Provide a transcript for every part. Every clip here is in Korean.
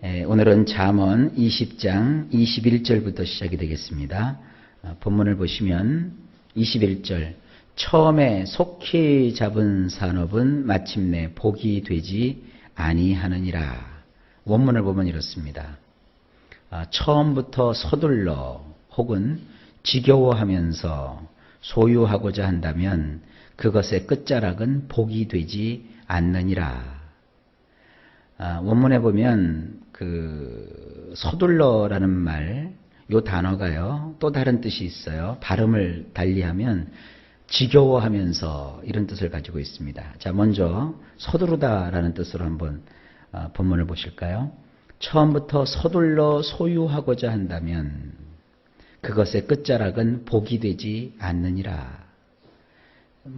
오늘은 잠언 20장 21절부터 시작이 되겠습니다. 본문을 보시면 21절 처음에 속히 잡은 산업은 마침내 복이 되지 아니하느니라. 원문을 보면 이렇습니다. 처음부터 서둘러 혹은 지겨워하면서 소유하고자 한다면 그것의 끝자락은 복이 되지 않느니라. 원문에 보면 서둘러라는 말, 요 단어가요, 또 다른 뜻이 있어요. 발음을 달리하면 지겨워하면서 이런 뜻을 가지고 있습니다. 자, 먼저 서두르다라는 뜻으로 한번 본문을 보실까요? 처음부터 서둘러 소유하고자 한다면 그것의 끝자락은 복이 되지 않느니라.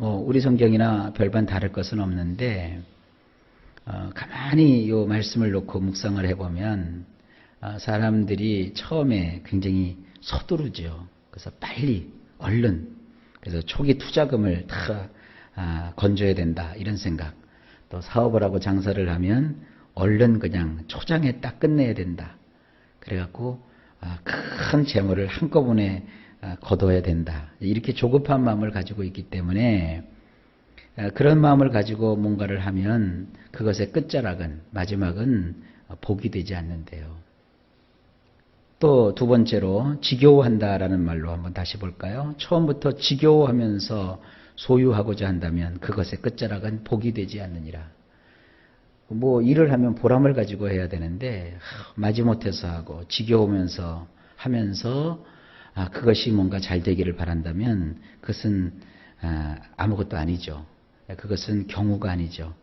우리 성경이나 별반 다를 것은 없는데 가만히 이 말씀을 놓고 묵상을 해보면 사람들이 처음에 굉장히 서두르죠. 그래서 빨리 얼른, 그래서 초기 투자금을 다 건져야 된다 이런 생각. 또 사업을 하고 장사를 하면 얼른 그냥 초장에 딱 끝내야 된다. 그래갖고 큰 재물을 한꺼번에 거둬야 된다. 이렇게 조급한 마음을 가지고 있기 때문에 그런 마음을 가지고 뭔가를 하면 그것의 끝자락은, 마지막은 복이 되지 않는데요. 또 두 번째로 지겨워한다라는 말로 한번 다시 볼까요? 처음부터 지겨워하면서 소유하고자 한다면 그것의 끝자락은 복이 되지 않느니라. 일을 하면 보람을 가지고 해야 되는데 마지못해서 하고 지겨우면서 하면서 그것이 뭔가 잘 되기를 바란다면 그것은 아무것도 아니죠. 그것은 경우가 아니죠.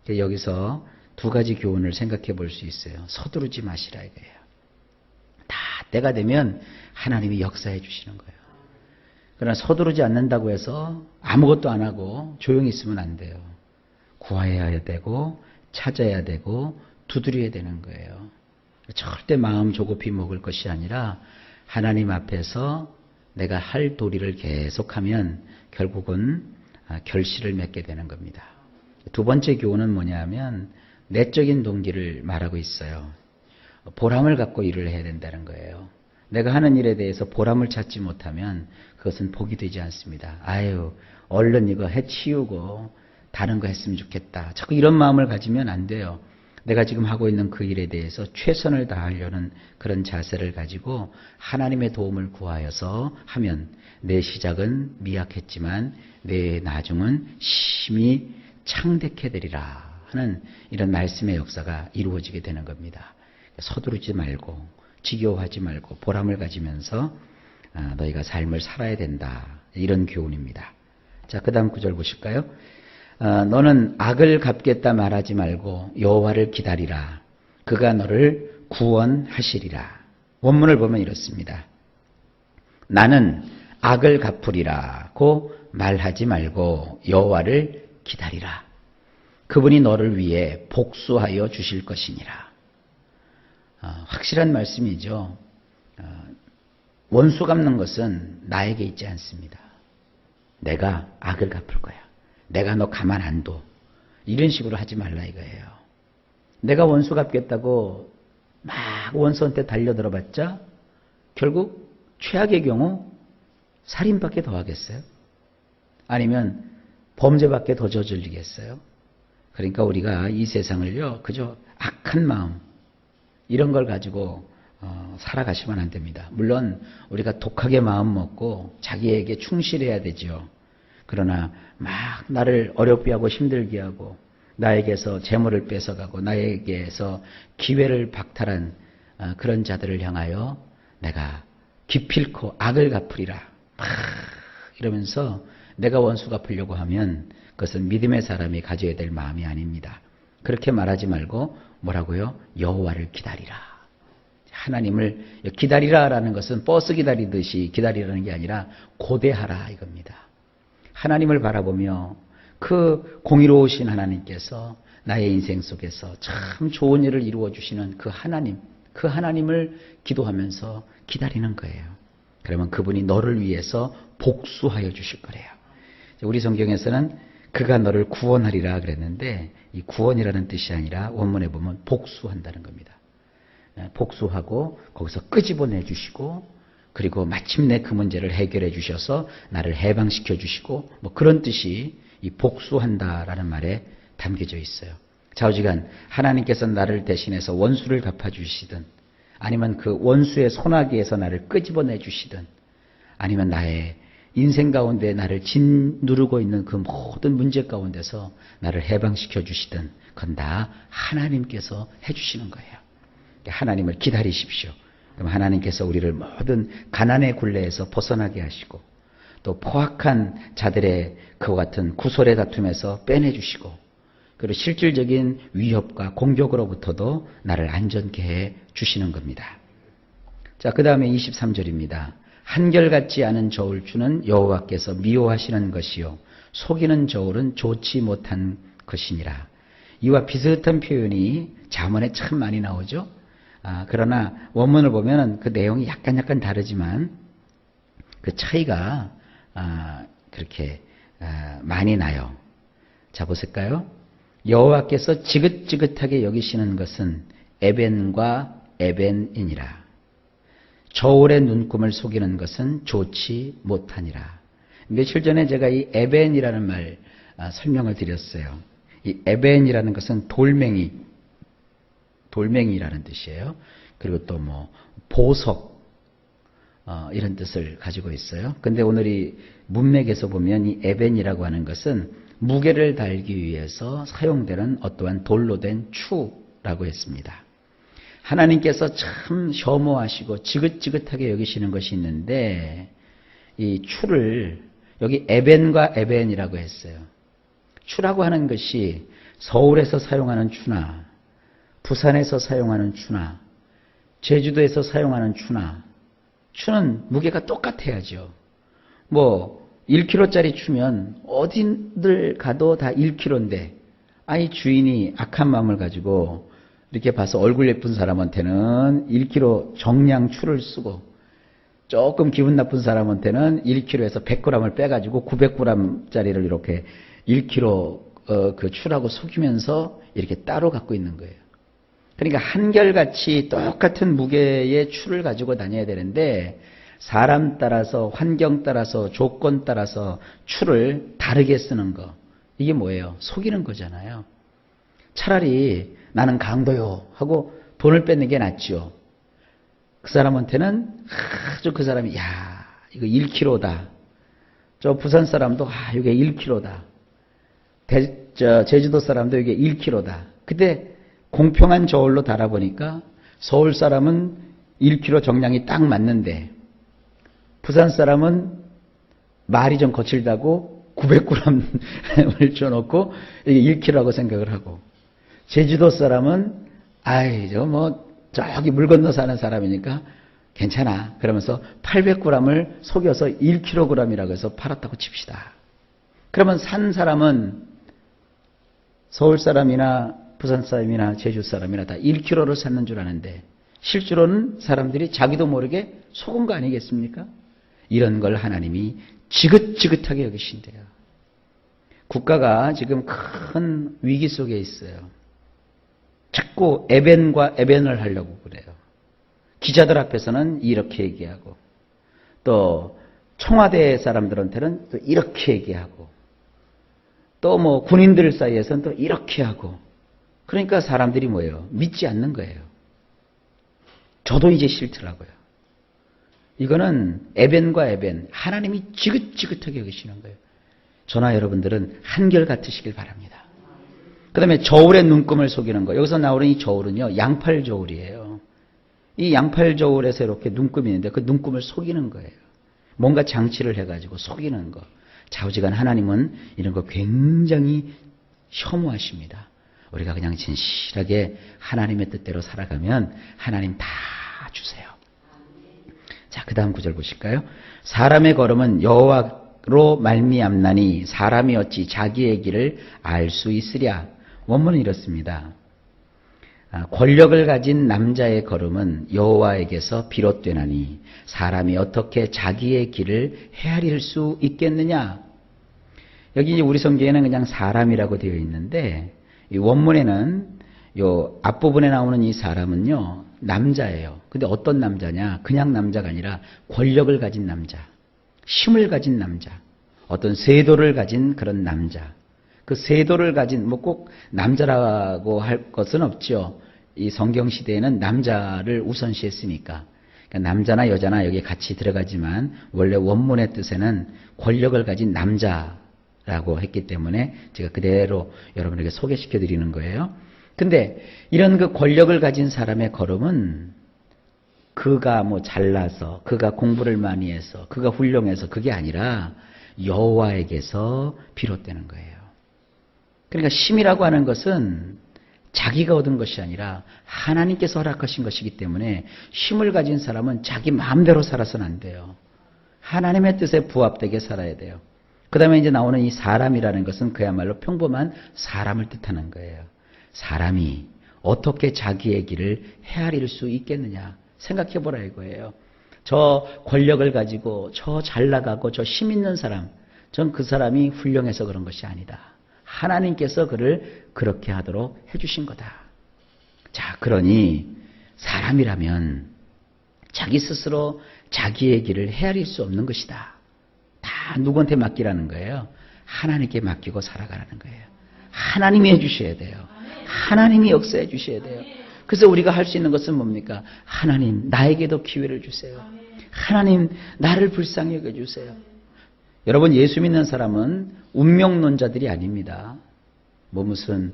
여기서 두 가지 교훈을 생각해 볼 수 있어요. 서두르지 마시라 이거예요. 다 때가 되면 하나님이 역사해 주시는 거예요. 그러나 서두르지 않는다고 해서 아무것도 안 하고 조용히 있으면 안 돼요. 구해야 되고 찾아야 되고 두드려야 되는 거예요. 절대 마음 조급히 먹을 것이 아니라 하나님 앞에서 내가 할 도리를 계속하면 결국은 결실을 맺게 되는 겁니다. 두 번째 교훈은 뭐냐면 내적인 동기를 말하고 있어요. 보람을 갖고 일을 해야 된다는 거예요. 내가 하는 일에 대해서 보람을 찾지 못하면 그것은 복이 되지 않습니다. 얼른 이거 해치우고 다른 거 했으면 좋겠다. 자꾸 이런 마음을 가지면 안 돼요. 내가 지금 하고 있는 그 일에 대해서 최선을 다하려는 그런 자세를 가지고 하나님의 도움을 구하여서 하면 내 시작은 미약했지만 내 나중은 심히 창대케 되리라 하는 이런 말씀의 역사가 이루어지게 되는 겁니다. 서두르지 말고 지겨워하지 말고 보람을 가지면서 너희가 삶을 살아야 된다. 이런 교훈입니다. 자, 그 다음 구절 보실까요? 너는 악을 갚겠다 말하지 말고 여호와를 기다리라. 그가 너를 구원하시리라. 원문을 보면 이렇습니다. 나는 악을 갚으리라고 말하지 말고 여호와를 기다리라. 그분이 너를 위해 복수하여 주실 것이니라. 확실한 말씀이죠. 원수 갚는 것은 나에게 있지 않습니다. 내가 악을 갚을 거야. 내가 너 가만 안 둬. 이런 식으로 하지 말라 이거예요. 내가 원수 갚겠다고 막 원수한테 달려들어봤자 결국 최악의 경우 살인밖에 더 하겠어요? 아니면 범죄밖에 더 저질리겠어요? 그러니까 우리가 이 세상을요, 그저 악한 마음 이런 걸 가지고 살아가시면 안 됩니다. 물론 우리가 독하게 마음 먹고 자기에게 충실해야 되죠. 그러나 막 나를 어렵게 하고 힘들게 하고 나에게서 재물을 뺏어가고 나에게서 기회를 박탈한 그런 자들을 향하여 내가 기필코 악을 갚으리라 이러면서 내가 원수 갚으려고 하면 그것은 믿음의 사람이 가져야 될 마음이 아닙니다. 그렇게 말하지 말고 뭐라고요? 여호와를 기다리라. 하나님을 기다리라라는 것은 버스 기다리듯이 기다리라는 게 아니라 고대하라 이겁니다. 하나님을 바라보며 그 공의로우신 하나님께서 나의 인생 속에서 참 좋은 일을 이루어 주시는 그 하나님을 기도하면서 기다리는 거예요. 그러면 그분이 너를 위해서 복수하여 주실 거래요. 우리 성경에서는 그가 너를 구원하리라 그랬는데 이 구원이라는 뜻이 아니라 원문에 보면 복수한다는 겁니다. 복수하고 거기서 끄집어내 주시고 그리고 마침내 그 문제를 해결해 주셔서 나를 해방시켜 주시고 뭐 그런 뜻이 이 복수한다라는 말에 담겨져 있어요. 좌우지간 하나님께서 나를 대신해서 원수를 갚아주시든 아니면 그 원수의 손아귀에서 나를 끄집어내 주시든 아니면 나의 인생 가운데 나를 짓누르고 있는 그 모든 문제 가운데서 나를 해방시켜 주시든 그건 다 하나님께서 해주시는 거예요. 하나님을 기다리십시오. 그럼 하나님께서 우리를 모든 가난의 굴레에서 벗어나게 하시고 또 포악한 자들의 그와 같은 구설의 다툼에서 빼내주시고 그리고 실질적인 위협과 공격으로부터도 나를 안전케 해 주시는 겁니다. 자, 그 다음에 23절입니다. 한결같지 않은 저울 주는 여호와께서 미워하시는 것이요 속이는 저울은 좋지 못한 것이니라. 이와 비슷한 표현이 잠언에 참 많이 나오죠. 그러나 원문을 보면 그 내용이 약간 다르지만 그 차이가 그렇게 많이 나요. 자, 보실까요? 여호와께서 지긋지긋하게 여기시는 것은 에벤과 에벤이니라. 저울의 눈금을 속이는 것은 좋지 못하니라. 며칠 전에 제가 이 에벤이라는 말 설명을 드렸어요. 이 에벤이라는 것은 돌멩이라는 뜻이에요. 그리고 또 뭐 보석 이런 뜻을 가지고 있어요. 근데 오늘 이 문맥에서 보면 이 에벤이라고 하는 것은 무게를 달기 위해서 사용되는 어떠한 돌로 된 추라고 했습니다. 하나님께서 참 혐오하시고 지긋지긋하게 여기시는 것이 있는데 이 추를 여기 에벤과 에벤이라고 했어요. 추라고 하는 것이 서울에서 사용하는 추나 부산에서 사용하는 추나 제주도에서 사용하는 추는 무게가 똑같아야죠. 뭐 1kg짜리 추면 어디를 가도 다 1kg인데 아이 주인이 악한 마음을 가지고 이렇게 봐서 얼굴 예쁜 사람한테는 1kg 정량 추를 쓰고 조금 기분 나쁜 사람한테는 1kg에서 100g을 빼가지고 900g짜리를 이렇게 1kg 그 추라고 속이면서 이렇게 따로 갖고 있는 거예요. 그러니까 한결같이 똑같은 무게의 추를 가지고 다녀야 되는데 사람 따라서 환경 따라서 조건 따라서 추를 다르게 쓰는 거 이게 뭐예요? 속이는 거잖아요. 차라리 나는 강도요 하고 돈을 뺏는 게 낫죠. 그 사람한테는 아주 그 사람이 야 이거 1kg다. 저 부산 사람도 이게 1kg다. 제주도 사람도 이게 1kg다. 근데 공평한 저울로 달아보니까 서울 사람은 1kg 정량이 딱 맞는데 부산 사람은 말이 좀 거칠다고 900g을 줘놓고 이게 1kg라고 생각을 하고 제주도 사람은 저기 물 건너 사는 사람이니까 괜찮아. 그러면서 800g을 속여서 1kg이라고 해서 팔았다고 칩시다. 그러면 산 사람은 서울 사람이나 부산 사람이나 제주 사람이나 다 1kg를 샀는 줄 아는데 실제로는 사람들이 자기도 모르게 속은 거 아니겠습니까? 이런 걸 하나님이 지긋지긋하게 여기신대요. 국가가 지금 큰 위기 속에 있어요. 자꾸 에벤과 에벤을 하려고 그래요. 기자들 앞에서는 이렇게 얘기하고 또 청와대 사람들한테는 또 이렇게 얘기하고 또 뭐 군인들 사이에서는 또 이렇게 하고 그러니까 사람들이 뭐예요? 믿지 않는 거예요. 저도 이제 싫더라고요. 이거는 에벤과 에벤, 하나님이 지긋지긋하게 여기시는 거예요. 저나 여러분들은 한결같으시길 바랍니다. 그 다음에 저울의 눈금을 속이는 거. 여기서 나오는 이 저울은요, 양팔 저울이에요. 이 양팔 저울에서 이렇게 눈금이 있는데 그 눈금을 속이는 거예요. 뭔가 장치를 해가지고 속이는 거. 좌우지간 하나님은 이런 거 굉장히 혐오하십니다. 우리가 그냥 진실하게 하나님의 뜻대로 살아가면 하나님 다 주세요. 자, 그 다음 구절 보실까요? 사람의 걸음은 여호와로 말미암나니 사람이 어찌 자기의 길을 알 수 있으랴. 원문은 이렇습니다. 권력을 가진 남자의 걸음은 여호와에게서 비롯되나니 사람이 어떻게 자기의 길을 헤아릴 수 있겠느냐. 여기 우리 성경에는 그냥 사람이라고 되어 있는데 이 원문에는 요 앞부분에 나오는 이 사람은요 남자예요. 근데 어떤 남자냐? 그냥 남자가 아니라 권력을 가진 남자, 힘을 가진 남자, 어떤 세도를 가진 그런 남자. 그 세도를 가진, 뭐 꼭 남자라고 할 것은 없죠. 이 성경 시대에는 남자를 우선시했으니까. 그러니까 남자나 여자나 여기에 같이 들어가지만 원래 원문의 뜻에는 권력을 가진 남자라고 했기 때문에 제가 그대로 여러분에게 소개시켜 드리는 거예요. 근데 이런 그 권력을 가진 사람의 걸음은 그가 뭐 잘나서, 그가 공부를 많이 해서, 그가 훌륭해서 그게 아니라 여호와에게서 비롯되는 거예요. 그러니까 힘이라고 하는 것은 자기가 얻은 것이 아니라 하나님께서 허락하신 것이기 때문에 힘을 가진 사람은 자기 마음대로 살아서는 안 돼요. 하나님의 뜻에 부합되게 살아야 돼요. 그 다음에 이제 나오는 이 사람이라는 것은 그야말로 평범한 사람을 뜻하는 거예요. 사람이 어떻게 자기의 길을 헤아릴 수 있겠느냐 생각해 보라 이거예요. 저 권력을 가지고 저 잘 나가고 저 힘 있는 사람, 전 그 사람이 훌륭해서 그런 것이 아니다. 하나님께서 그를 그렇게 하도록 해주신 거다. 자, 그러니 사람이라면 자기 스스로 자기의 길을 헤아릴 수 없는 것이다. 다 누구한테 맡기라는 거예요? 하나님께 맡기고 살아가라는 거예요. 하나님이 해주셔야 돼요. 하나님이 역사해 주셔야 돼요. 그래서 우리가 할 수 있는 것은 뭡니까? 하나님, 나에게도 기회를 주세요. 하나님, 나를 불쌍히 여겨주세요. 여러분, 예수 믿는 사람은 운명론자들이 아닙니다. 뭐 무슨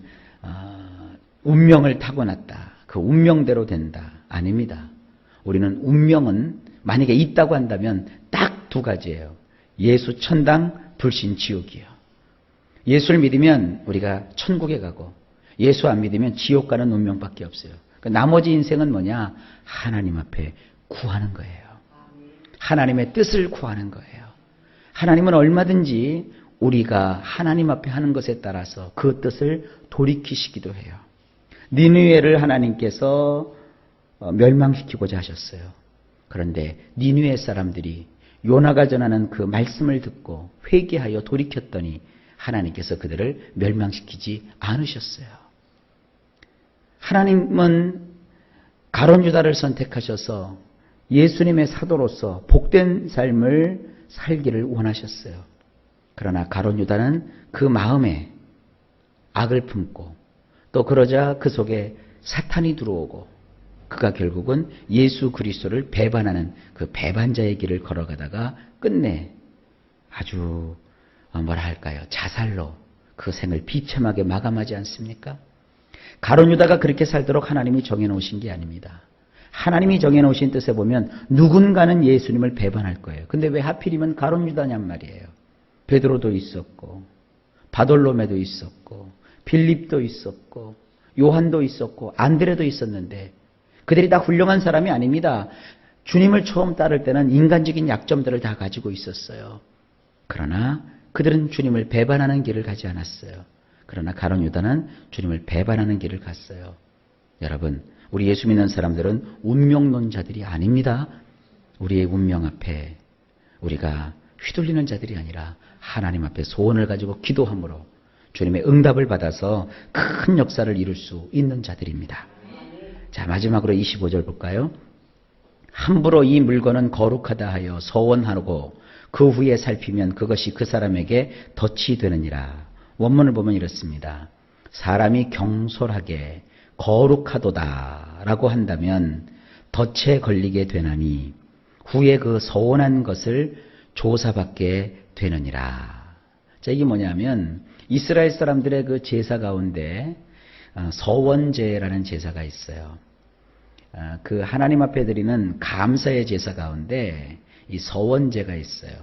운명을 타고났다. 그 운명대로 된다. 아닙니다. 우리는 운명은 만약에 있다고 한다면 딱 두 가지예요. 예수 천당, 불신 지옥이요. 예수를 믿으면 우리가 천국에 가고 예수 안 믿으면 지옥 가는 운명밖에 없어요. 나머지 인생은 뭐냐? 하나님 앞에 구하는 거예요. 하나님의 뜻을 구하는 거예요. 하나님은 얼마든지 우리가 하나님 앞에 하는 것에 따라서 그 뜻을 돌이키시기도 해요. 니느웨를 하나님께서 멸망시키고자 하셨어요. 그런데 니느웨 사람들이 요나가 전하는 그 말씀을 듣고 회개하여 돌이켰더니 하나님께서 그들을 멸망시키지 않으셨어요. 하나님은 가룟 유다를 선택하셔서 예수님의 사도로서 복된 삶을 살기를 원하셨어요. 그러나 가룟 유다는 그 마음에 악을 품고 또 그러자 그 속에 사탄이 들어오고 그가 결국은 예수 그리스도를 배반하는 그 배반자의 길을 걸어가다가 끝내 아주 뭐라 할까요? 자살로 그 생을 비참하게 마감하지 않습니까? 가룟 유다가 그렇게 살도록 하나님이 정해놓으신 게 아닙니다. 하나님이 정해놓으신 뜻에 보면 누군가는 예수님을 배반할 거예요. 근데 왜 하필이면 가룟 유다냔 말이에요. 베드로도 있었고 바돌로메도 있었고 빌립도 있었고 요한도 있었고 안드레도 있었는데 그들이 다 훌륭한 사람이 아닙니다. 주님을 처음 따를 때는 인간적인 약점들을 다 가지고 있었어요. 그러나 그들은 주님을 배반하는 길을 가지 않았어요. 그러나 가룟 유다는 주님을 배반하는 길을 갔어요. 여러분, 우리 예수 믿는 사람들은 운명론자들이 아닙니다. 우리의 운명 앞에 우리가 휘둘리는 자들이 아니라 하나님 앞에 소원을 가지고 기도함으로 주님의 응답을 받아서 큰 역사를 이룰 수 있는 자들입니다. 자, 마지막으로 25절 볼까요? 함부로 이 물건은 거룩하다 하여 서원하고 그 후에 살피면 그것이 그 사람에게 덫이 되느니라. 원문을 보면 이렇습니다. 사람이 경솔하게 거룩하도다 라고 한다면 덫에 걸리게 되나니 후에 그 서원한 것을 조사받게 되느니라. 자, 이게 뭐냐면 이스라엘 사람들의 그 제사 가운데 서원제라는 제사가 있어요. 그 하나님 앞에 드리는 감사의 제사 가운데 이 서원제가 있어요.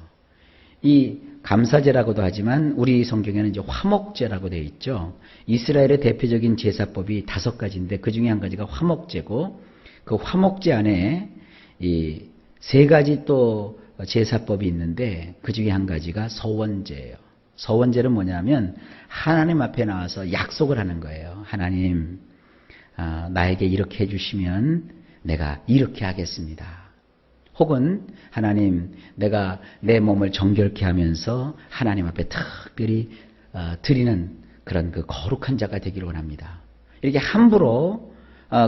이 감사제라고도 하지만 우리 성경에는 이제 화목제라고 되어 있죠. 이스라엘의 대표적인 제사법이 5가지인데 그 중에 한 가지가 화목제고 그 화목제 안에 이 3가지 또 제사법이 있는데 그 중에 한 가지가 서원제예요. 서원제는 뭐냐면 하나님 앞에 나와서 약속을 하는 거예요. 하나님, 나에게 이렇게 해주시면 내가 이렇게 하겠습니다. 혹은 하나님, 내가 내 몸을 정결케 하면서 하나님 앞에 특별히 드리는 그런 그 거룩한 자가 되기를 원합니다. 이렇게 함부로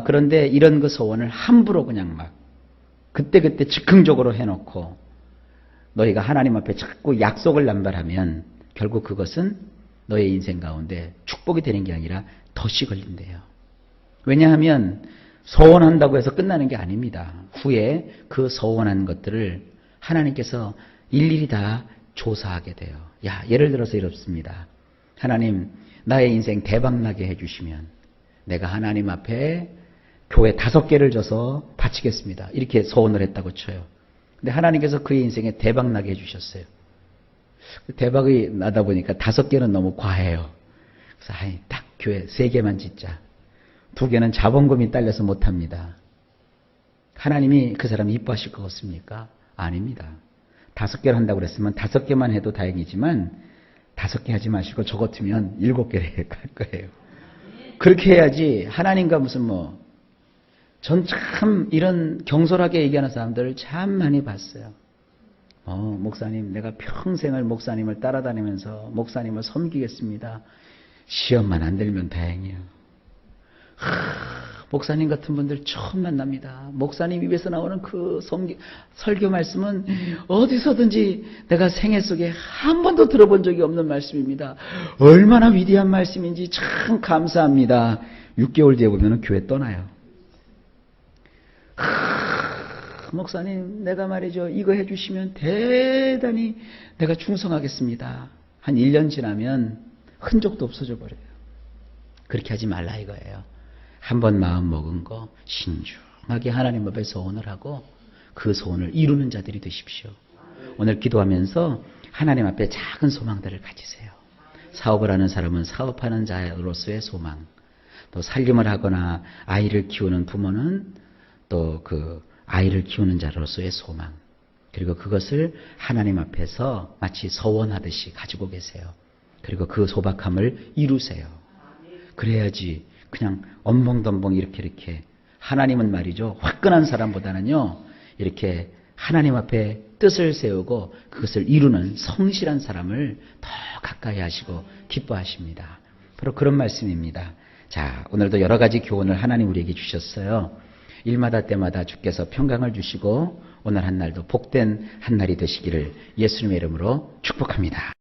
그런데 이런 그 소원을 함부로 그냥 막 그때그때 즉흥적으로 해놓고 너희가 하나님 앞에 자꾸 약속을 남발하면 결국 그것은 너의 인생 가운데 축복이 되는 게 아니라 덫이 걸린대요. 왜냐하면 소원한다고 해서 끝나는 게 아닙니다. 후에 그 소원한 것들을 하나님께서 일일이 다 조사하게 돼요. 예를 들어서 이렇습니다. 하나님, 나의 인생 대박나게 해주시면 내가 하나님 앞에 교회 5개를 줘서 바치겠습니다. 이렇게 소원을 했다고 쳐요. 근데 하나님께서 그의 인생에 대박나게 해주셨어요. 대박이 나다 보니까 5개는 너무 과해요. 그래서 딱 교회 3개만 짓자. 2개는 자본금이 딸려서 못합니다. 하나님이 그 사람 이뻐하실 것 같습니까? 아닙니다. 5개를 한다고 그랬으면 5개만 해도 다행이지만 5개 하지 마시고 저 같으면 7개를 할 거예요. 그렇게 해야지. 하나님과 무슨 전 참 이런 경솔하게 얘기하는 사람들을 참 많이 봤어요. 목사님, 내가 평생을 목사님을 따라다니면서 목사님을 섬기겠습니다. 시험만 안 들면 다행이에요. 목사님 같은 분들 처음 만납니다. 목사님 입에서 나오는 그 설교 말씀은 어디서든지 내가 생애 속에 한 번도 들어본 적이 없는 말씀입니다. 얼마나 위대한 말씀인지 참 감사합니다. 6개월 뒤에 보면 교회 떠나요. 목사님, 내가 말이죠, 이거 해주시면 대단히 내가 충성하겠습니다. 한 1년 지나면 흔적도 없어져 버려요. 그렇게 하지 말라 이거예요. 한번 마음 먹은 거 신중하게 하나님 앞에 소원을 하고 그 소원을 이루는 자들이 되십시오. 오늘 기도하면서 하나님 앞에 작은 소망들을 가지세요. 사업을 하는 사람은 사업하는 자로서의 소망, 또 살림을 하거나 아이를 키우는 부모는 또 그 아이를 키우는 자로서의 소망, 그리고 그것을 하나님 앞에서 마치 서원하듯이 가지고 계세요. 그리고 그 소박함을 이루세요. 그래야지 그냥 엄벙덤벙 이렇게 하나님은 말이죠, 화끈한 사람보다는요 이렇게 하나님 앞에 뜻을 세우고 그것을 이루는 성실한 사람을 더 가까이 하시고 기뻐하십니다. 바로 그런 말씀입니다. 자, 오늘도 여러 가지 교훈을 하나님 우리에게 주셨어요. 일마다 때마다 주께서 평강을 주시고 오늘 한 날도 복된 한 날이 되시기를 예수님의 이름으로 축복합니다.